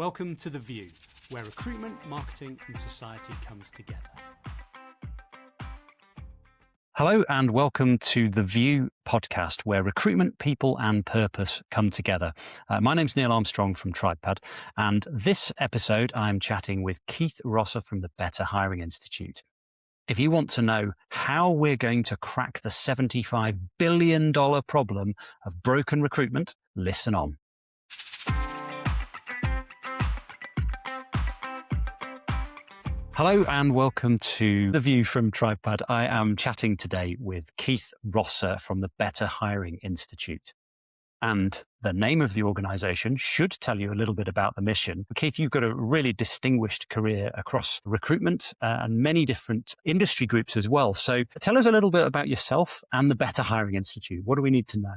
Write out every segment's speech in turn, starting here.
Welcome to The View, where recruitment, marketing and society comes together. Hello and welcome to The View podcast, where recruitment, people and purpose come together. My name's Neil Armstrong from TribePad, and this episode I'm chatting with Keith Rosser from the Better Hiring Institute. If you want to know how we're going to crack the $75 billion problem of broken recruitment, listen on. Hello and welcome to The View from TribePad. I am chatting today with Keith Rosser from the Better Hiring Institute. And the name of the organisation should tell you a little bit about the mission. Keith, you've got a really distinguished career across recruitment and many different industry groups as well. So tell us a little bit about yourself and the Better Hiring Institute. What do we need to know?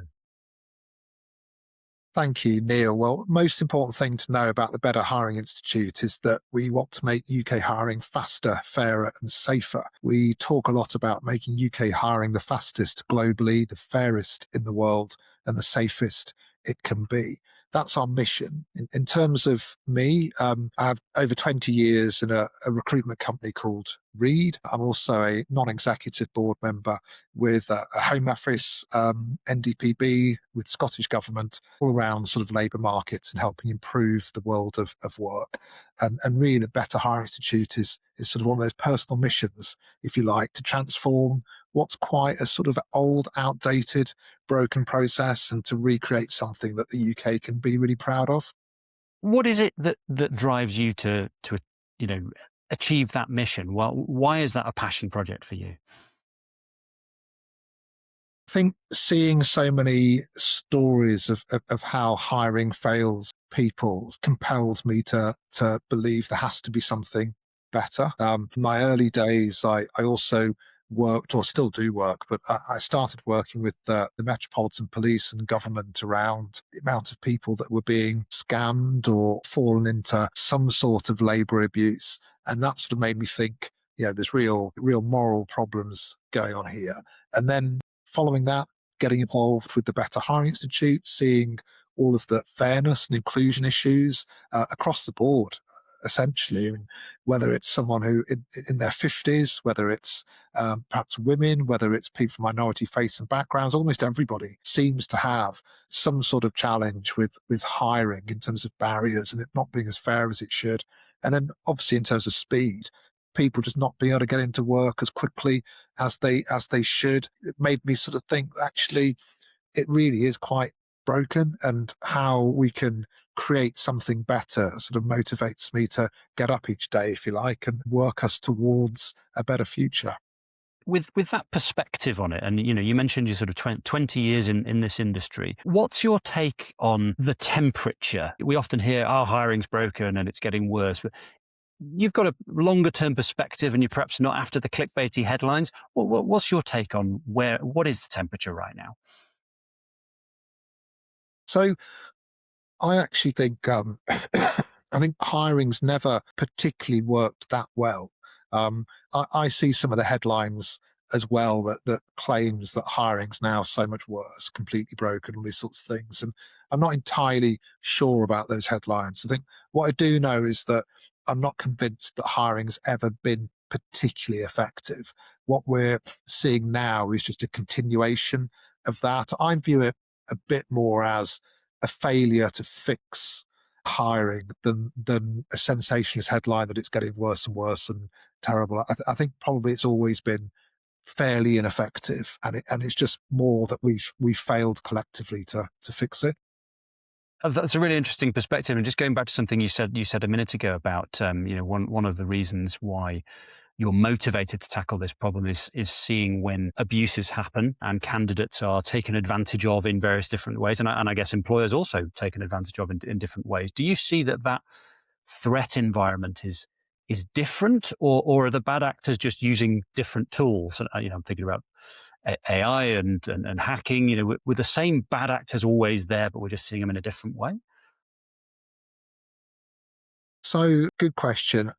Thank you, Neil. Well, most important thing to know about the Better Hiring Institute is that we want to make UK hiring faster, fairer and safer. We talk a lot about making UK hiring the fastest globally, the fairest in the world and the safest it can be. That's our mission. In terms of me, I have over 20 years in a recruitment company called Reed. I'm also a non-executive board member with a Home Office, NDPB, with Scottish Government, all around sort of labour markets and helping improve the world of work. And really the Better Hiring Institute is sort of one of those personal missions, if you like, to transform what's quite a sort of old, outdated, broken process and to recreate something that the UK can be really proud of. What is it that drives you to achieve that mission? Well, why is that a passion project for you? I think seeing so many stories of how hiring fails people compels me to believe there has to be something better. In my early days, I also worked, or still do work, but I started working with the Metropolitan Police and government around the amount of people that were being scammed or fallen into some sort of labour abuse. And that sort of made me think, there's real moral problems going on here. And then following that, getting involved with the Better Hiring Institute, seeing all of the fairness and inclusion issues across the board, essentially, whether it's someone who in their 50s, whether it's perhaps women, whether it's people from minority-facing backgrounds, almost everybody seems to have some sort of challenge with hiring in terms of barriers and it not being as fair as it should. And then obviously in terms of speed, people just not being able to get into work as quickly as they should. It made me sort of think, actually, it really is quite broken, and how we can create something better sort of motivates me to get up each day, if you like, and work us towards a better future. With that perspective on it, and you mentioned you're sort of 20 years in this industry. What's your take on the temperature? We often hear, hiring's broken and it's getting worse, but you've got a longer term perspective and you're perhaps not after the clickbaity headlines. What's your take on what is the temperature right now? So I actually think I think hiring's never particularly worked that well. I see some of the headlines as well that claims that hiring's now so much worse, completely broken, all these sorts of things. And I'm not entirely sure about those headlines. I think what I do know is that I'm not convinced that hiring's ever been particularly effective. What we're seeing now is just a continuation of that. I view it a bit more as a failure to fix hiring than a sensationalist headline that it's getting worse and worse and terrible. I think probably it's always been fairly ineffective, and it's just more that we've failed collectively to fix it. That's a really interesting perspective. And just going back to something you said a minute ago about one of the reasons why you're motivated to tackle this problem is seeing when abuses happen and candidates are taken advantage of in various different ways. And I guess employers also taken advantage of in different ways. Do you see that threat environment is different, or are the bad actors just using different tools? I'm thinking about AI and hacking, with the same bad actors always there, but we're just seeing them in a different way? So, good question.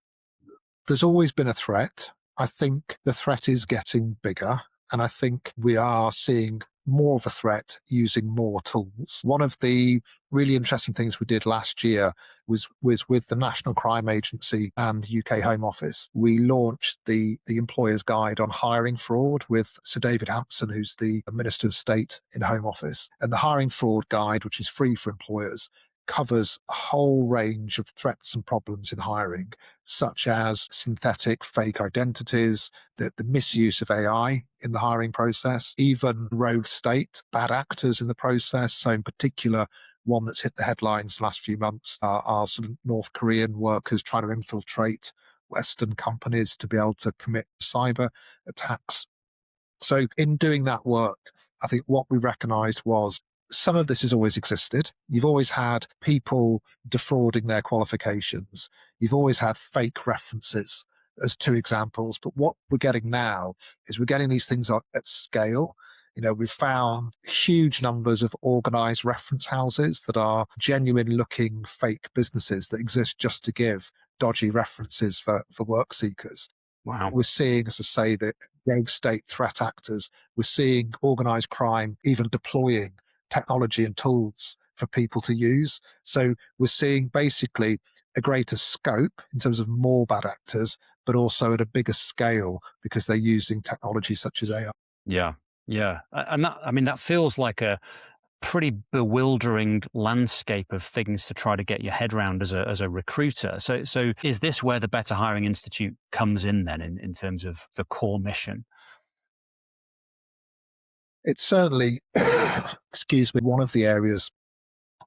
There's always been a threat. I think the threat is getting bigger, and I think we are seeing more of a threat using more tools. One of the really interesting things we did last year was with the National Crime Agency and UK Home Office. We launched the Employer's Guide on Hiring Fraud with Sir David Hampson, who's the Minister of State in Home Office. And the Hiring Fraud Guide, which is free for employers, covers a whole range of threats and problems in hiring, such as synthetic fake identities, the misuse of AI in the hiring process, even rogue state, bad actors in the process. So in particular, one that's hit the headlines the last few months are sort of North Korean workers trying to infiltrate Western companies to be able to commit cyber attacks. So in doing that work, I think what we recognized was some of this has always existed. You've always had people defrauding their qualifications. You've always had fake references as two examples. But what we're getting now is we're getting these things at scale. We've found huge numbers of organized reference houses that are genuine looking fake businesses that exist just to give dodgy references for work seekers. Wow. We're seeing, as I say, the rogue state threat actors. We're seeing organized crime even deploying technology and tools for people to use. So we're seeing basically a greater scope in terms of more bad actors, but also at a bigger scale because they're using technology such as AI. Yeah. Yeah. And that feels like a pretty bewildering landscape of things to try to get your head around as a recruiter. So is this where the Better Hiring Institute comes in then in terms of the core mission? It's certainly, excuse me, one of the areas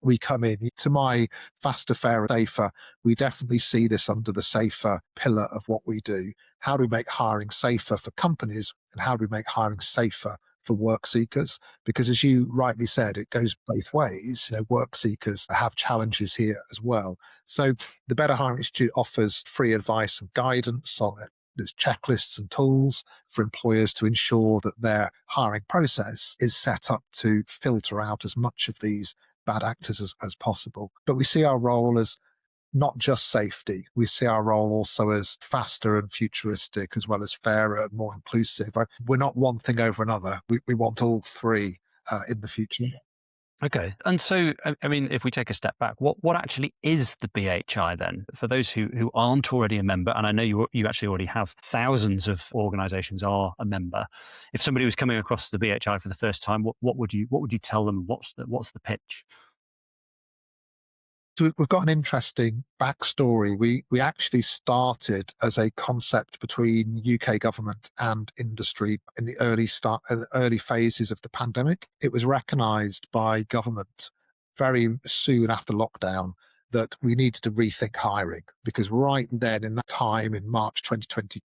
we come in. To my faster, fairer, safer, we definitely see this under the safer pillar of what we do. How do we make hiring safer for companies, and how do we make hiring safer for work seekers? Because as you rightly said, it goes both ways. Work seekers have challenges here as well. So the Better Hiring Institute offers free advice and guidance on it. There's checklists and tools for employers to ensure that their hiring process is set up to filter out as much of these bad actors as possible. But we see our role as not just safety. We see our role also as faster and futuristic, as well as fairer and more inclusive. We're not one thing over another. We want all three in the future. Okay. And so, if we take a step back, what actually is the BHI then? For those who aren't already a member, and I know you actually already have thousands of organizations are a member. If somebody was coming across the BHI for the first time, what would you tell them? What's the pitch? So we've got an interesting backstory. We actually started as a concept between UK government and industry in the early phases of the pandemic. It was recognised by government very soon after lockdown that we needed to rethink hiring, because right then in that time in March 2020,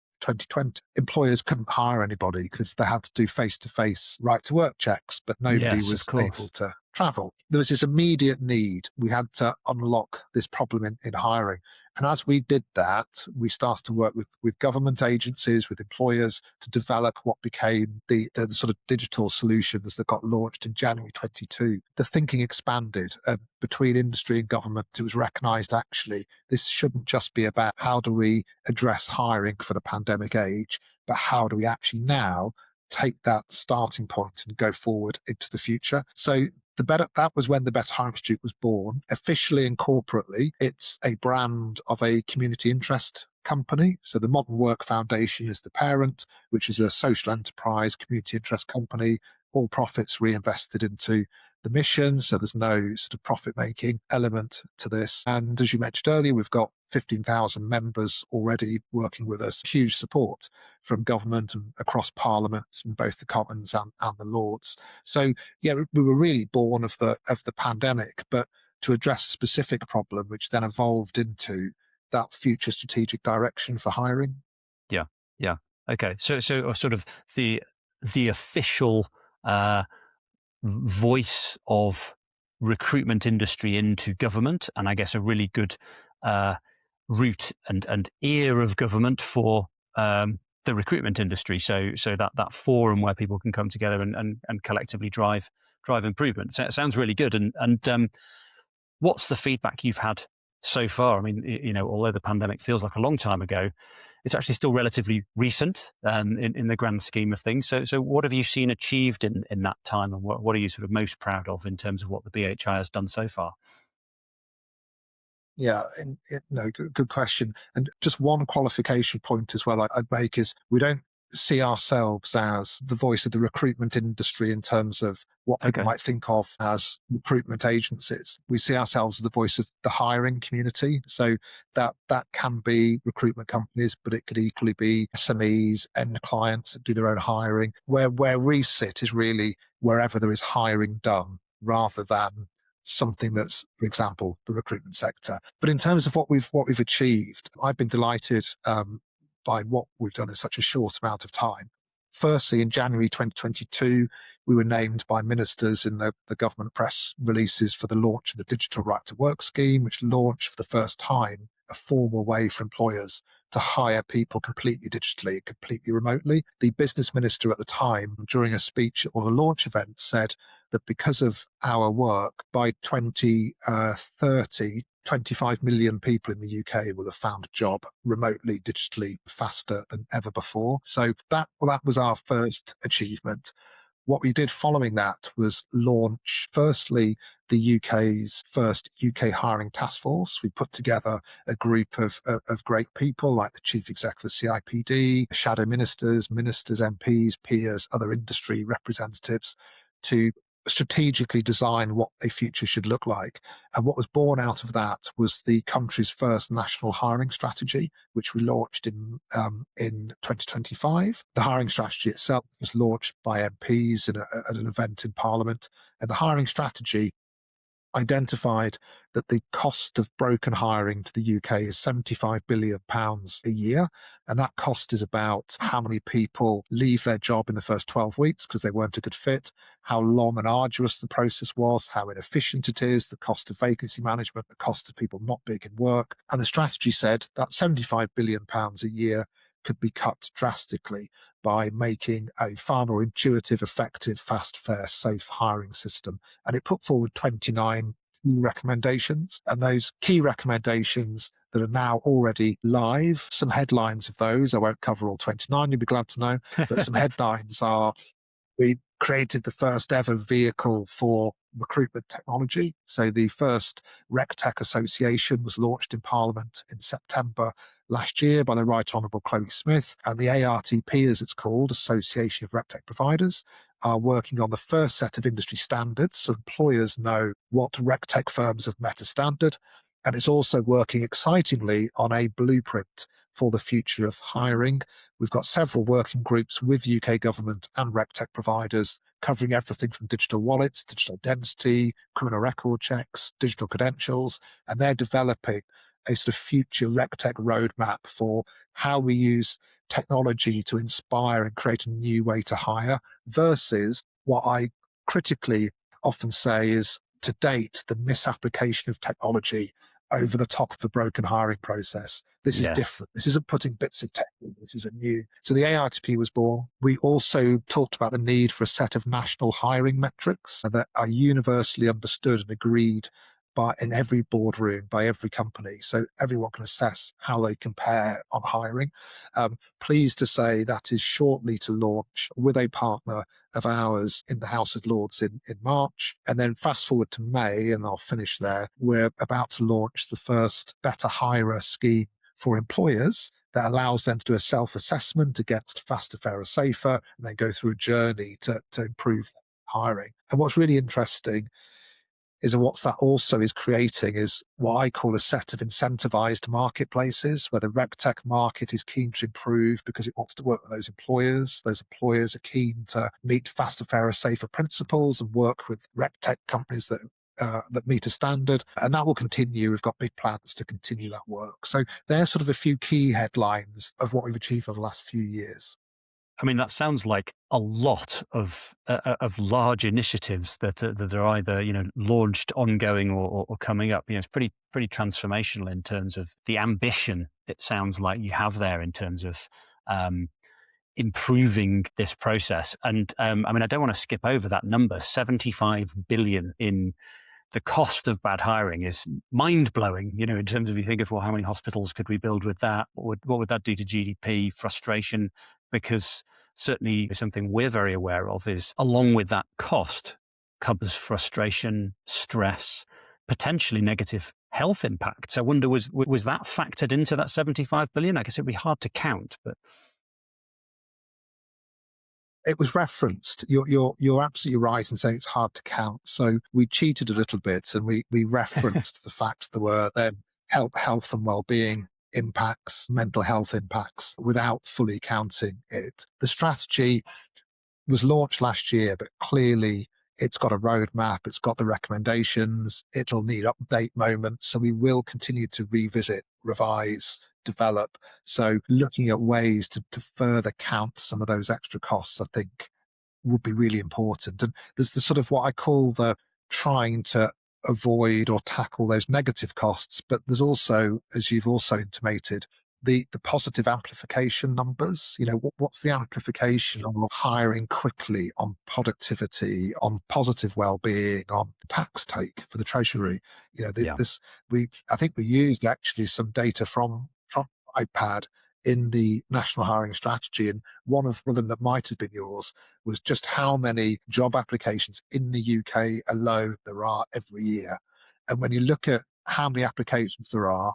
employers couldn't hire anybody because they had to do face-to-face right-to-work checks, but nobody Yes, was of course. able to travel. There was this immediate need. We had to unlock this problem in hiring. And as we did that, we started to work with government agencies, with employers to develop what became the sort of digital solutions that got launched in January 22. The thinking expanded between industry and government. It was recognised actually this shouldn't just be about how do we address hiring for the pandemic age, but how do we actually now take that starting point and go forward into the future. So that was when the Better Hiring Institute was born. Officially and corporately, it's a brand of a community interest company. So the Modern Work Foundation is the parent, which is a social enterprise community interest company, all profits reinvested into the mission. So there's no sort of profit-making element to this. And as you mentioned earlier, we've got 15,000 members already working with us. Huge support from government and across Parliament and both the Commons and the Lords. So yeah, we were really born of the pandemic, but to address a specific problem, which then evolved into that future strategic direction for hiring. Yeah. Yeah. Okay. So sort of the official voice of recruitment industry into government, and I guess a really good route and ear of government for the recruitment industry. So that forum where people can come together and collectively drive improvement. So it sounds really good. And what's the feedback you've had so far. I mean, although the pandemic feels like a long time ago, it's actually still relatively recent in the grand scheme of things. So what have you seen achieved in that time, and what are you sort of most proud of in terms of what the BHI has done so far? Yeah, no, good question. And just one qualification point as well I'd make is we don't see ourselves as the voice of the recruitment industry in terms of what people Okay. might think of as recruitment agencies. We see ourselves as the voice of the hiring community. So that can be recruitment companies, but it could equally be SMEs, end clients that do their own hiring. Where we sit is really wherever there is hiring done, rather than something that's, for example, the recruitment sector. But in terms of what we've achieved, I've been delighted by what we've done in such a short amount of time. Firstly, in January 2022, we were named by ministers in the government press releases for the launch of the Digital Right to Work scheme, which launched for the first time a formal way for employers to hire people completely digitally, completely remotely. The business minister at the time, during a speech at one of the launch events, said that because of our work, by 2030, 25 million people in the UK will have found a job remotely, digitally, faster than ever before. So that was our first achievement. What we did following that was launch, firstly, the UK's first UK hiring task force. We put together a group of great people like the chief executive of CIPD, shadow ministers, MPs, peers, other industry representatives to strategically design what a future should look like. And what was born out of that was the country's first national hiring strategy, which we launched in 2025. The hiring strategy itself was launched by MPs at an event in Parliament, and the hiring strategy identified that the cost of broken hiring to the UK is £75 billion a year. And that cost is about how many people leave their job in the first 12 weeks because they weren't a good fit, how long and arduous the process was, how inefficient it is, the cost of vacancy management, the cost of people not being in work. And the strategy said that £75 billion a year could be cut drastically by making a far more intuitive, effective, fast, fair, safe hiring system. And it put forward 29 key recommendations. And those key recommendations that are now already live, some headlines of those, I won't cover all 29, you'll be glad to know, but some headlines are: we created the first ever vehicle for recruitment technology. So the first RecTech Association was launched in Parliament in September last year by the Right Honourable Chloe Smith. And the ARTP, as it's called, Association of RecTech Providers, are working on the first set of industry standards so employers know what RecTech firms have met a standard. And it's also working excitingly on a blueprint for the future of hiring. We've got several working groups with UK government and RecTech providers covering everything from digital wallets, digital identity, criminal record checks, digital credentials, and they're developing a sort of future RecTech roadmap for how we use technology to inspire and create a new way to hire versus what I critically often say is, to date, the misapplication of technology over the top of the broken hiring process. This is Yes. different. This isn't putting bits of tech in. This is a new. So the ARTP was born. We also talked about the need for a set of national hiring metrics that are universally understood and agreed by in every boardroom, by every company, so everyone can assess how they compare on hiring. Pleased to say that is shortly to launch with a partner of ours in the House of Lords in March. And then fast forward to May, and I'll finish there, we're about to launch the first Better Hirer scheme for employers that allows them to do a self-assessment against faster, fairer, safer, and then go through a journey to improve hiring. And what's really interesting is what that also is creating is what I call a set of incentivized marketplaces where the RegTech market is keen to improve because it wants to work with those employers. Those employers are keen to meet faster, fairer, safer principles and work with RegTech companies that meet a standard. And that will continue. We've got big plans to continue that work. So there's sort of a few key headlines of what we've achieved over the last few years. I mean, that sounds like a lot of large initiatives that are either launched, ongoing, or coming up. It's pretty transformational in terms of the ambition. It sounds like you have there in terms of um, improving this process. And I mean, I don't want to skip over that number: 75 billion in the cost of bad hiring is mind blowing, in terms of you think of, well, how many hospitals could we build with that? What would that do to GDP? Frustration, because certainly something we're very aware of is along with that cost comes frustration, stress, potentially negative health impacts. I wonder, was that factored into that 75 billion? I guess it'd be hard to count, but It was referenced. You're absolutely right in saying it's hard to count. So we cheated a little bit, and we referenced the fact there were then health and well-being impacts, mental health impacts, without fully counting it. The strategy was launched last year, but clearly it's got a roadmap, it's got the recommendations, it'll need update moments. So we will continue to revisit, revise, develop. So looking at ways to further count some of those extra costs, I think would be really important. And there's the sort of what I call the trying to avoid or tackle those negative costs, but there's also, as you've also intimated, the positive amplification numbers. What's the amplification of hiring quickly, on productivity, on positive well-being, on tax take for the treasury? yeah. I think we used actually some data from iPad in the national hiring strategy, and one of them that might have been yours was just how many job applications in the UK alone there are every year. And when you look at how many applications there are,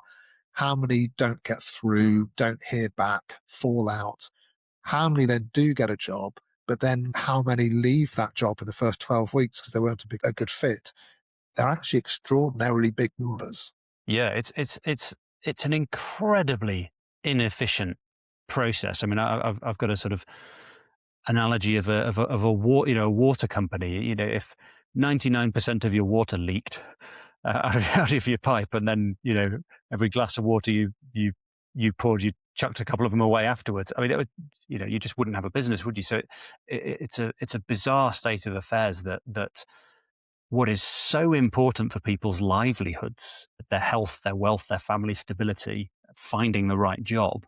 how many don't get through, don't hear back, fall out, how many then do get a job, but then how many leave that job in the first 12 weeks because they weren't a good fit, they're actually extraordinarily big numbers. Yeah, it's an incredibly inefficient process. I mean, I've got a sort of analogy of a water company. If 99% of your water leaked out of your pipe, and then every glass of water you poured, you chucked a couple of them away afterwards. I mean, it would, you just wouldn't have a business, would you? So it's a bizarre state of affairs that what is so important for people's livelihoods, their health, their wealth, their family stability, finding the right job,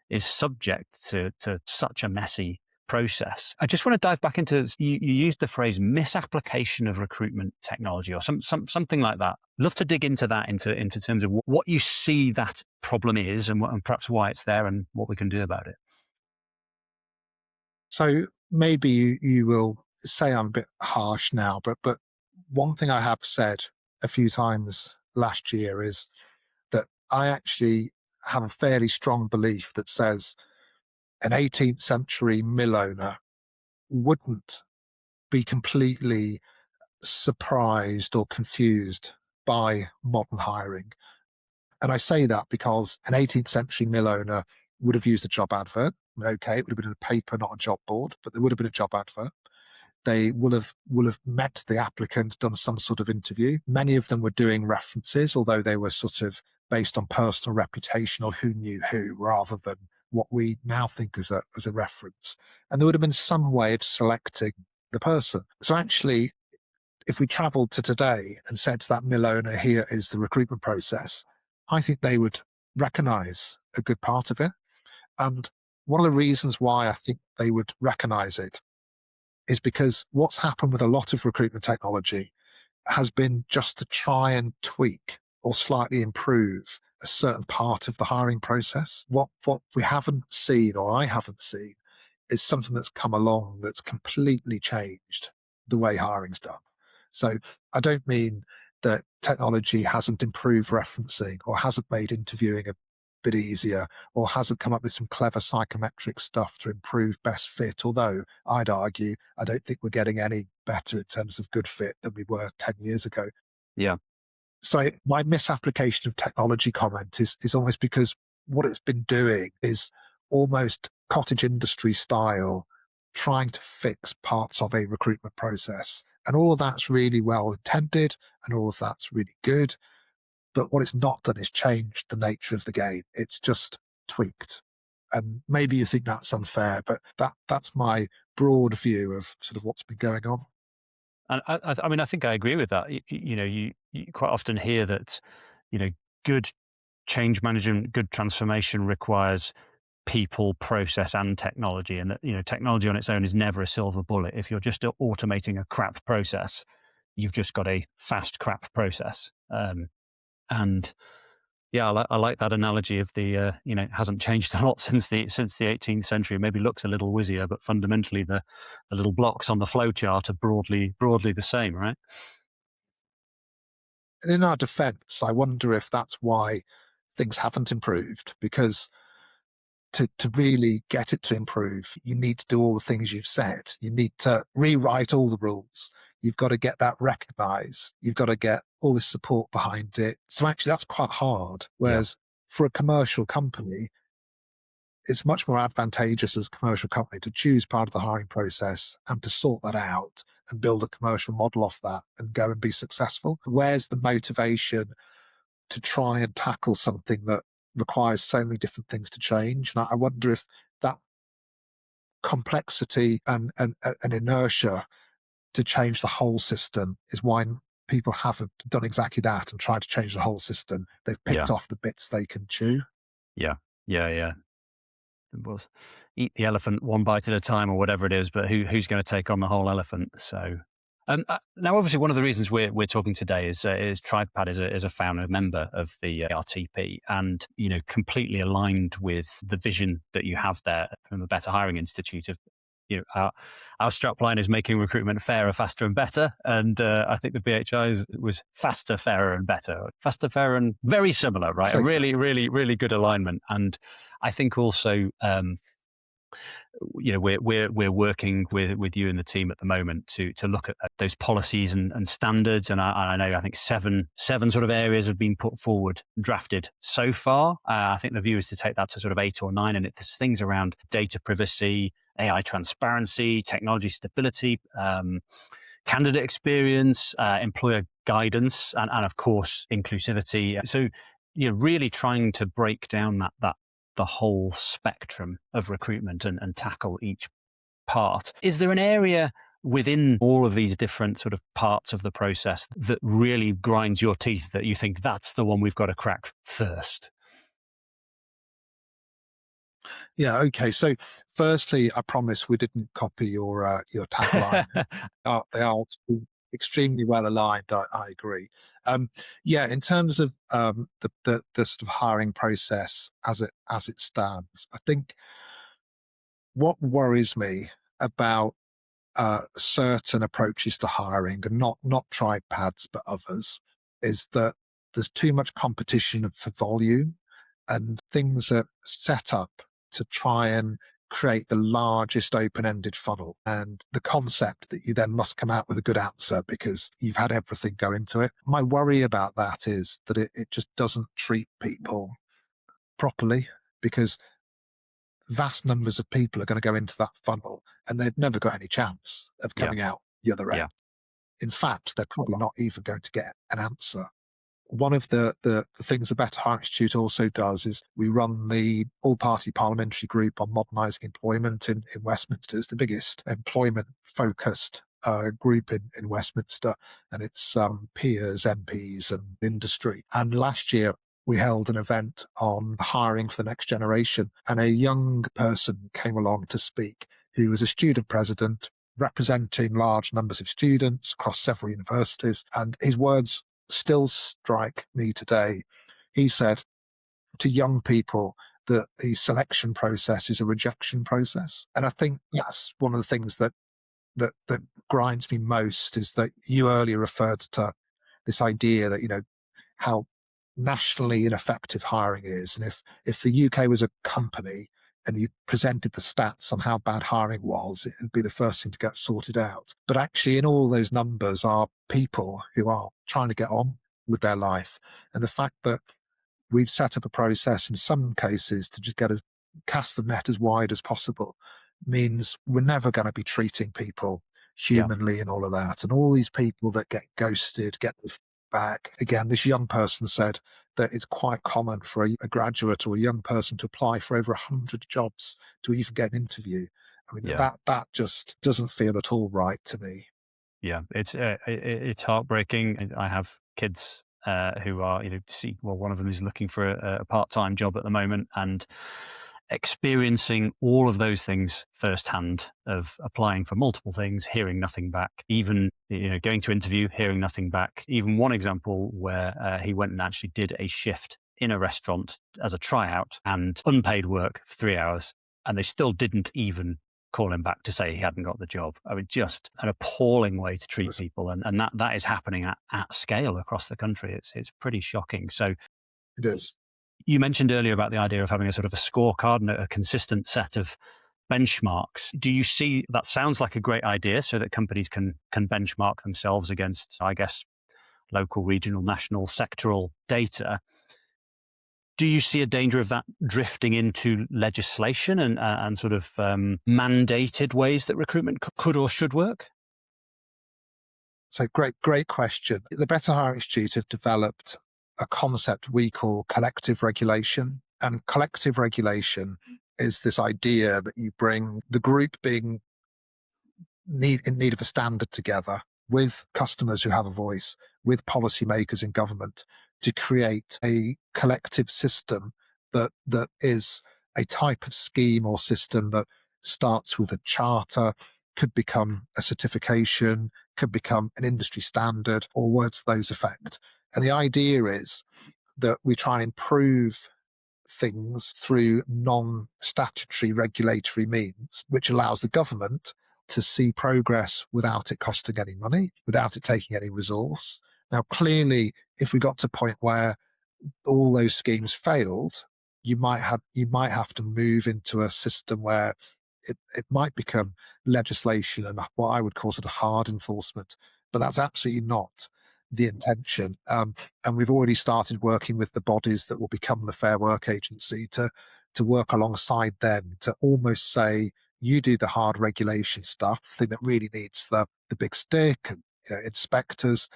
is subject to such a messy process. I just want to dive back into, you used the phrase misapplication of recruitment technology, or something like that. Love to dig into that, into terms of what you see that problem is, and perhaps why it's there and what we can do about it. So maybe you will say I'm a bit harsh now, but one thing I have said a few times last year is that I actually have a fairly strong belief that says an 18th century mill owner wouldn't be completely surprised or confused by modern hiring. And I say that because an 18th century mill owner would have used a job advert. Okay, it would have been in a paper, not a job board, but there would have been a job advert. They will have met the applicant, done some sort of interview. Many of them were doing references, although they were sort of based on personal reputation or who knew who, rather than what we now think as a reference. And there would have been some way of selecting the person. So actually, if we travelled to today and said to that mill owner, here is the recruitment process, I think they would recognise a good part of it. And one of the reasons why I think they would recognise it is because what's happened with a lot of recruitment technology has been just to try and tweak or slightly improve a certain part of the hiring process. What we haven't seen, or I haven't seen, is something that's come along that's completely changed the way hiring's done. So I don't mean that technology hasn't improved referencing or hasn't made interviewing a bit easier or hasn't come up with some clever psychometric stuff to improve best fit, although I'd argue I don't think we're getting any better in terms of good fit than we were 10 years ago. Yeah. So my misapplication of technology comment is almost because what it's been doing is almost cottage industry style, trying to fix parts of a recruitment process. And all of that's really well intended and all of that's really good. But what it's not done is changed the nature of the game. It's just tweaked. And maybe you think that's unfair, but that's my broad view of sort of what's been going on. And I mean, I think I agree with that. You quite often hear that, good change management, good transformation requires people, process, and technology, and that technology on its own is never a silver bullet. If you're just automating a crap process, you've just got a fast crap process. And yeah, I like that analogy of the it hasn't changed a lot since the 18th century. It maybe looks a little whizzier, but fundamentally the little blocks on the flow chart are broadly the same, right? And in our defense, I wonder if that's why things haven't improved, because to really get it to improve, you need to do all the things you've said. You need to rewrite all the rules. You've got to get that recognized. You've got to get all this support behind it. So actually that's quite hard. Yeah, Whereas for a commercial company, it's much more advantageous as a commercial company to choose part of the hiring process and to sort that out and build a commercial model off that and go and be successful. Where's the motivation to try and tackle something that requires so many different things to change? And I wonder if that complexity and inertia to change the whole system is why people haven't done exactly that and tried to change the whole system. They've picked yeah, off the bits they can chew. yeah, yeah. It was eat the elephant one bite at a time, or whatever it is. But who's going to take on the whole elephant? So, now obviously one of the reasons we're talking today is TribePad is a founder member of the RTP, and completely aligned with the vision that you have there from the Better Hiring Institute of. Our strapline is making recruitment fairer, faster, and better. And I think the BHI was faster, fairer, and better. Faster, fairer, and very similar, right? A So really, really, really good alignment. And I think also, we're working with you and the team at the moment to look at those policies and standards. And I think seven sort of areas have been put forward, drafted so far. I think the view is to take that to sort of 8 or 9. And if there's things around data privacy, AI transparency, technology stability, candidate experience, employer guidance, and of course inclusivity. So really trying to break down that the whole spectrum of recruitment and tackle each part. Is there an area within all of these different sort of parts of the process that really grinds your teeth, that you think that's the one we've got to crack first? yeah, okay. So firstly, I promise we didn't copy your tagline. They are extremely well aligned. I agree. Yeah, in terms of the sort of hiring process as it stands, I think what worries me about certain approaches to hiring, and not TribePads but others, is that there's too much competition for volume, and things are set up to try and create the largest open-ended funnel, and the concept that you then must come out with a good answer because you've had everything go into it. My worry about that is that it just doesn't treat people properly, because vast numbers of people are going to go into that funnel and they've never got any chance of Yeah, coming out the other yeah, end. In fact, they're probably not even going to get an answer. One of the things the Better Hire Institute also does is we run the all-party parliamentary group on modernising employment in Westminster. It's the biggest employment-focused group in Westminster, and it's peers, MPs and industry. And last year, we held an event on hiring for the next generation, and a young person came along to speak who was a student president representing large numbers of students across several universities. And his words still strike me today. He said to young people that the selection process is a rejection process. And I think that's one of the things that grinds me most, is that you earlier referred to this idea that, how nationally ineffective hiring is. And if the UK was a company and you presented the stats on how bad hiring was, it would be the first thing to get sorted out. But actually, in all those numbers are people who are trying to get on with their life. And the fact that we've set up a process in some cases to just cast the net as wide as possible means we're never going to be treating people yeah, humanly and all of that. And all these people that get ghosted, get the back. Again, this young person said that it's quite common for a graduate or a young person to apply for over 100 jobs to even get an interview. I mean, yeah. that just doesn't feel at all right to me. Yeah, it's heartbreaking. I have kids who are, one of them is looking for a part-time job at the moment, and experiencing all of those things firsthand, of applying for multiple things, hearing nothing back, even going to interview, hearing nothing back. Even one example where he went and actually did a shift in a restaurant as a tryout and unpaid work for 3 hours, and they still didn't even call him back to say he hadn't got the job. I mean, just an appalling way to treat people, and that is happening at scale across the country. It's pretty shocking. So It is. you mentioned earlier about the idea of having a sort of a scorecard and a consistent set of benchmarks. Do you see that? Sounds like a great idea, so that companies can benchmark themselves against, I guess, local, regional, national, sectoral data. Do you see a danger of that drifting into legislation and sort of mandated ways that recruitment could or should work? So great question. The Better Hire Institute have developed a concept we call collective regulation. And collective regulation is this idea that you bring the group being in need of a standard together with customers who have a voice, with policymakers in government, to create a collective system that is a type of scheme or system that starts with a charter, could become a certification, could become an industry standard, or words to those effect. And the idea is that we try and improve things through non-statutory regulatory means, which allows the government to see progress without it costing any money, without it taking any resource. Now, clearly, if we got to a point where all those schemes failed, you might have to move into a system where it might become legislation and what I would call sort of hard enforcement. But that's absolutely not the intention. And we've already started working with the bodies that will become the Fair Work Agency to work alongside them to almost say, you do the hard regulation stuff, the thing that really needs the big stick and inspectors.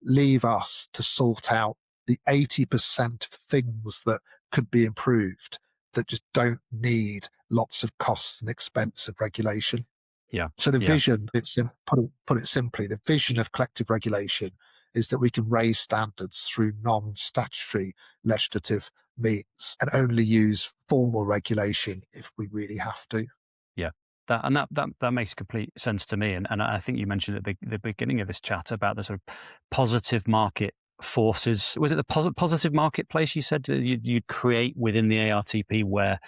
Leave us to sort out the 80% of things that could be improved that just don't need lots of costs and expense of regulation. Yeah. So the Yeah. vision, put it simply, the vision of collective regulation is that we can raise standards through non-statutory legislative means and only use formal regulation if we really have to. Yeah. That makes complete sense to me. And I think you mentioned at the beginning of this chat about the sort of positive market forces. Was it the positive marketplace you said that you'd create within the ARTP, where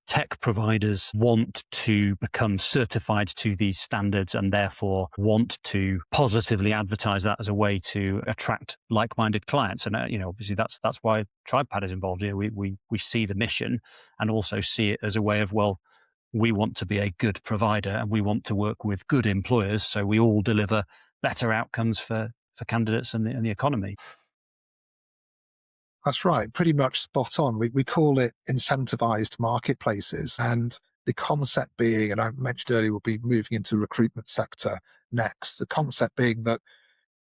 tech providers want to become certified to these standards and therefore want to positively advertise that as a way to attract like-minded clients? And obviously that's why TribePad is involved here. We see the mission and also see it as a way of, well, we want to be a good provider and we want to work with good employers, so we all deliver better outcomes for candidates and the economy. That's right, pretty much spot on. We call it incentivized marketplaces. And the concept being, and I mentioned earlier, we'll be moving into the recruitment sector next. The concept being that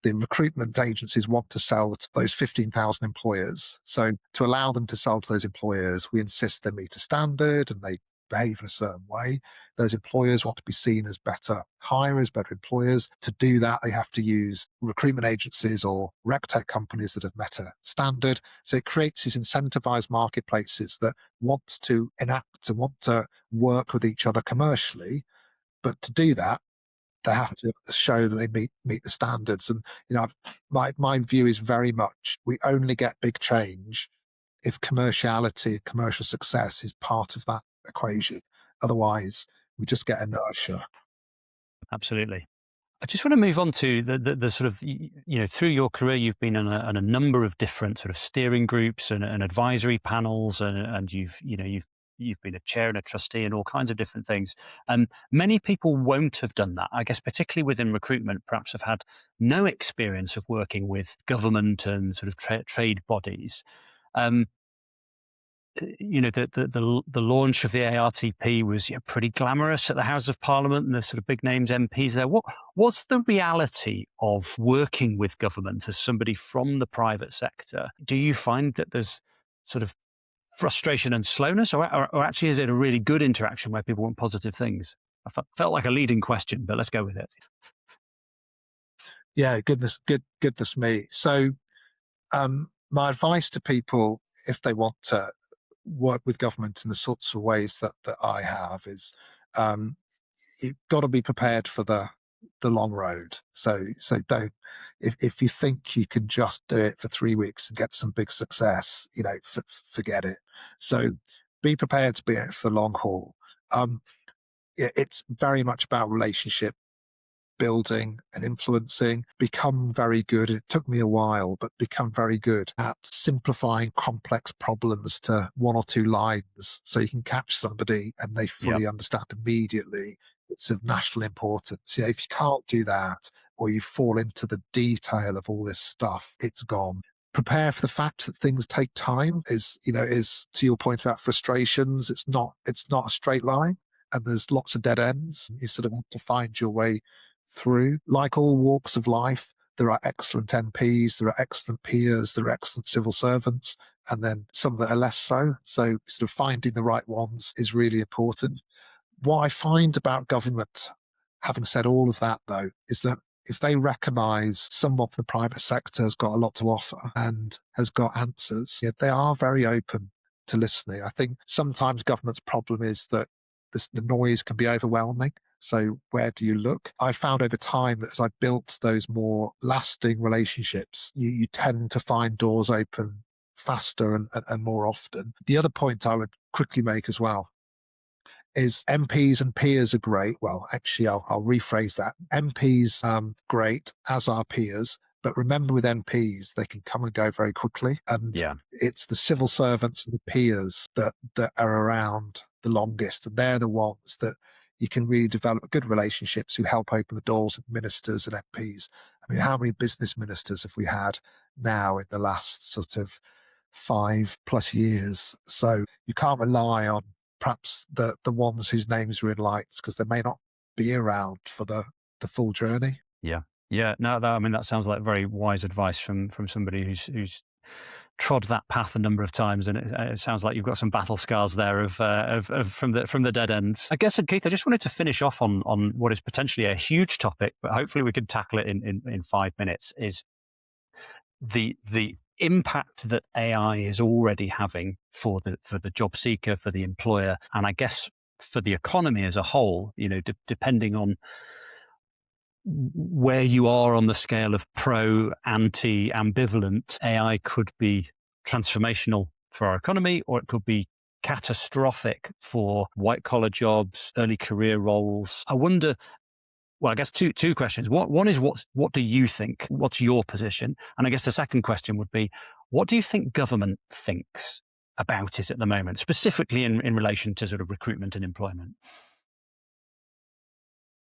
the recruitment agencies want to sell to those 15,000 employers. So to allow them to sell to those employers, we insist they meet a standard and they behave in a certain way. Those employers want to be seen as better hirers, better employers. To do that, they have to use recruitment agencies or rec tech companies that have met a standard. So it creates these incentivized marketplaces that want to enact and want to work with each other commercially. But to do that, they have to show that they meet the standards. And my view is very much we only get big change if commerciality, commercial success is part of that equation. Otherwise, we just get inertia. Absolutely. I just want to move on to the sort of, through your career, you've been on a number of different sort of steering groups and advisory panels, and you've been a chair and a trustee and all kinds of different things. Many people won't have done that. I guess particularly within recruitment, perhaps have had no experience of working with government and sort of trade bodies. The launch of the ARTP was pretty glamorous at the House of Parliament and the sort of big names MPs there. What's the reality of working with government as somebody from the private sector? Do you find that there's sort of frustration and slowness, or actually is it a really good interaction where people want positive things? I felt like a leading question, but let's go with it. Yeah, goodness me. So my advice to people, if they want to work with government in the sorts of ways that I have is, um, you've got to be prepared for the long road. So don't, if you think you can just do it for 3 weeks and get some big success, forget it. So be prepared to be in it for the long haul. Um, it's very much about relationship building and influencing. Become very good. It took me a while, but become very good at simplifying complex problems to one or two lines so you can catch somebody and they Yeah. fully understand immediately it's of national importance. If you can't do that, or you fall into the detail of all this stuff, it's gone. Prepare for the fact that things take time. Is to your point about frustrations, it's not a straight line, and there's lots of dead ends. You sort of have to find your way through. Like all walks of life, there are excellent MPs, there are excellent peers, there are excellent civil servants, and then some that are less so. So sort of finding the right ones is really important. What I find about government, having said all of that though, is that if they recognise someone from the private sector has got a lot to offer and has got answers, they are very open to listening. I think sometimes government's problem is that the noise can be overwhelming. So where do you look? I found over time that as I built those more lasting relationships, you tend to find doors open faster and more often. The other point I would quickly make as well is MPs and peers are great. Well, actually, I'll rephrase that. MPs, great, as are peers. But remember with MPs, they can come and go very quickly. And Yeah. it's the civil servants and the peers that are around the longest. And they're the ones that you can really develop good relationships who help open the doors of ministers and MPs. I mean, how many business ministers have we had now in the last sort of 5+ years? So you can't rely on perhaps the ones whose names are in lights, because they may not be around for the full journey. Yeah. Yeah. No, I mean, that sounds like very wise advice from somebody who's trod that path a number of times, and it sounds like you've got some battle scars there of from the dead ends. I guess, Keith, I just wanted to finish off on what is potentially a huge topic, but hopefully we could tackle it in 5 minutes. Is the impact that AI is already having for the job seeker, for the employer, and I guess for the economy as a whole. Depending on where you are on the scale of pro, anti, ambivalent, AI could be transformational for our economy, or it could be catastrophic for white collar jobs, early career roles. I wonder, well, I guess two questions. One is what do you think? What's your position? And I guess the second question would be, what do you think government thinks about it at the moment, specifically in relation to sort of recruitment and employment?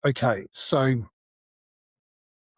Okay, so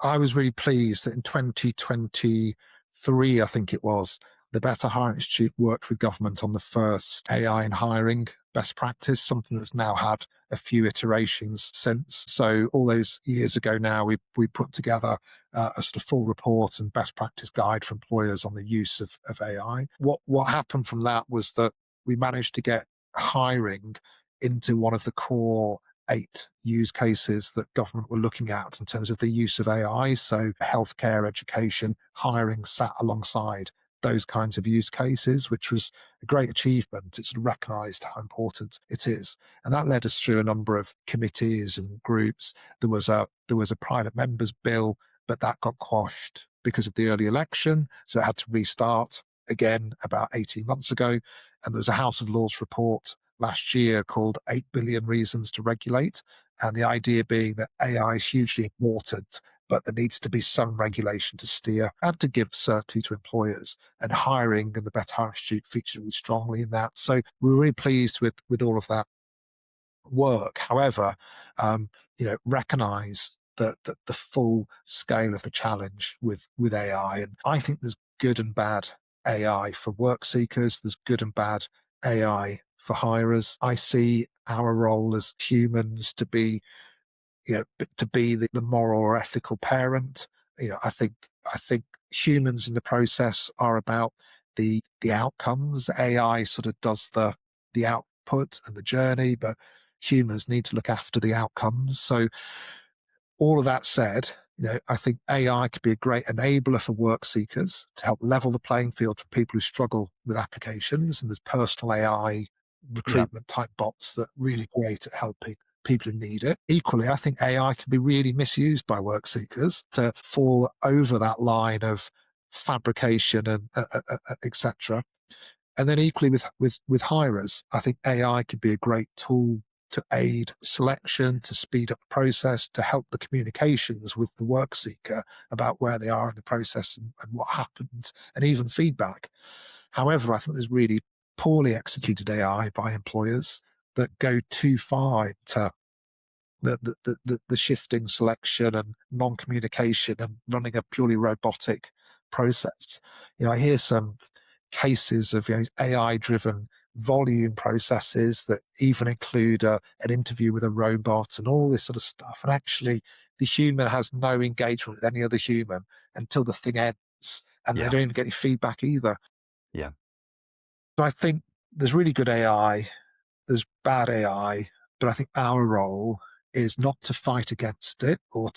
I was really pleased that in 2023, I think it was, the Better Hiring Institute worked with government on the first AI in hiring best practice, something that's now had a few iterations since. So all those years ago now, we put together a sort of full report and best practice guide for employers on the use of AI. What happened from that was that we managed to get hiring into one of the core 8 use cases that government were looking at in terms of the use of AI. So healthcare, education, hiring sat alongside those kinds of use cases, which was a great achievement. It sort of recognised how important it is. And that led us through a number of committees and groups. There was a private members bill, but that got quashed because of the early election. So it had to restart again about 18 months ago. And there was a House of Lords report last year called 8 Billion Reasons to Regulate. And the idea being that AI is hugely important, but there needs to be some regulation to steer and to give certainty to employers. And hiring and the Better Hiring Institute featured really strongly in that. So we were really pleased with all of that work. However, recognise that the full scale of the challenge with AI. And I think there's good and bad AI for work seekers. There's good and bad AI for hirers. I see our role as humans to be, the moral or ethical parent. I think humans in the process are about the outcomes. AI sort of does the output and the journey, but humans need to look after the outcomes. So all of that said, I think AI could be a great enabler for work seekers to help level the playing field for people who struggle with applications. And there's personal AI Yeah. recruitment type bots that are really great at helping people who need it. Equally, I think AI can be really misused by work seekers to fall over that line of fabrication and etc. And then equally with hirers, I think AI could be a great tool to aid selection, to speed up the process, to help the communications with the work seeker about where they are in the process and what happened, and even feedback. However, I think there's really poorly executed AI by employers that go too far into the shifting selection and non-communication and running a purely robotic process. I hear some cases of AI-driven volume processes that even include an interview with a robot and all this sort of stuff. And actually, the human has no engagement with any other human until the thing ends, and they Yeah. don't even get any feedback either. Yeah. So I think there's really good AI, there's bad AI, but I think our role is not to fight against it or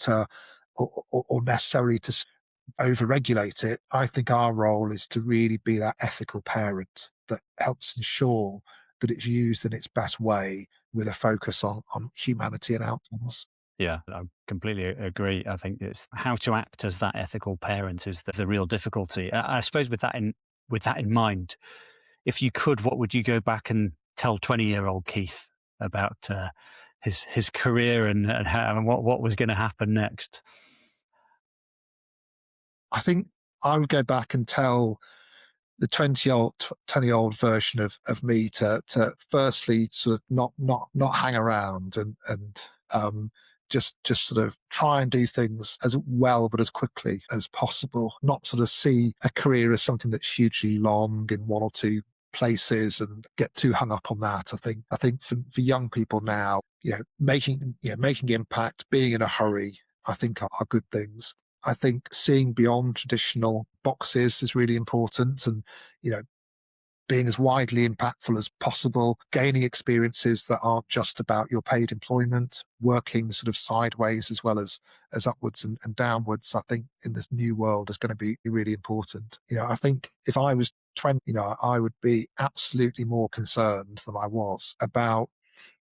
necessarily to overregulate it. I think our role is to really be that ethical parent that helps ensure that it's used in its best way with a focus on humanity and outcomes. Yeah, I completely agree. I think it's how to act as that ethical parent is the real difficulty. I suppose with that in mind, if you could, what would you go back and tell 20-year-old Keith about his career and how and what was going to happen next? I think I would go back and tell the 20-year-old version of me to firstly sort of not hang around and just sort of try and do things as well but as quickly as possible, not sort of see a career as something that's hugely long in one or two places and get too hung up on that. I think for young people now, making impact, being in a hurry, I think are good things. I think seeing beyond traditional boxes is really important, and you know being as widely impactful as possible, gaining experiences that aren't just about your paid employment, working sort of sideways as well as upwards and downwards, I think in this new world is going to be really important. I think if I was 20, I would be absolutely more concerned than I was about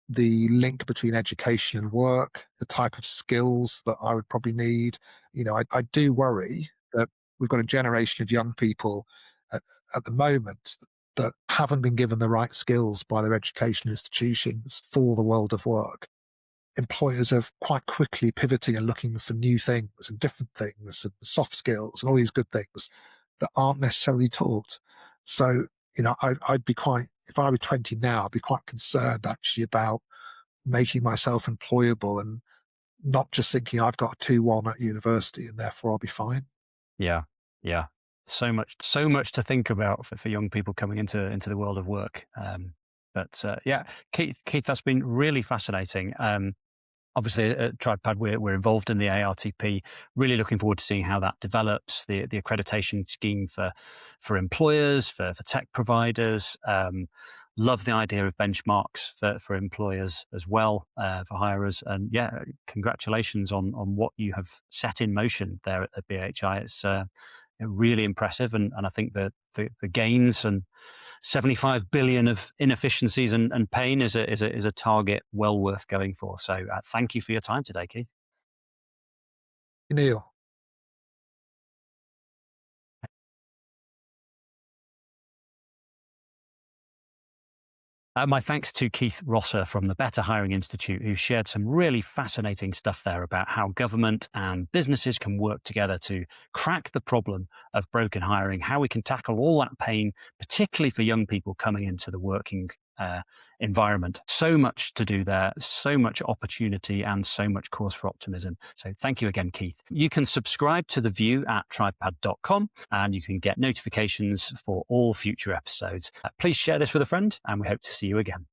the link between education and work, the type of skills that I would probably need. I do worry that we've got a generation of young people at, at the moment that haven't been given the right skills by their education institutions for the world of work. Employers are quite quickly pivoting and looking for new things and different things and soft skills and all these good things that aren't necessarily taught. So, I'd be quite, if I were 20 now, I'd be quite concerned actually about making myself employable and not just thinking I've got a 2-1 at university and therefore I'll be fine. Yeah, yeah. So much to think about for young people coming into the world of work. But yeah, Keith, that's been really fascinating. Obviously, at TribePad, we're involved in the ARTP. Really looking forward to seeing how that develops. The accreditation scheme for employers, for tech providers. Love the idea of benchmarks for employers as well, for hirers. And yeah, congratulations on what you have set in motion there at BHI. It's really impressive, and I think that the gains and 75 billion of inefficiencies and pain is a target well worth going for. So thank you for your time today, Keith. Neil. My thanks to Keith Rosser from the Better Hiring Institute, who shared some really fascinating stuff there about how government and businesses can work together to crack the problem of broken hiring, how we can tackle all that pain, particularly for young people coming into the working environment. So much to do there, so much opportunity, and so much cause for optimism. So thank you again, Keith. You can subscribe to The View at tribepad.com, and you can get notifications for all future episodes. Please share this with a friend, and we hope to see you again.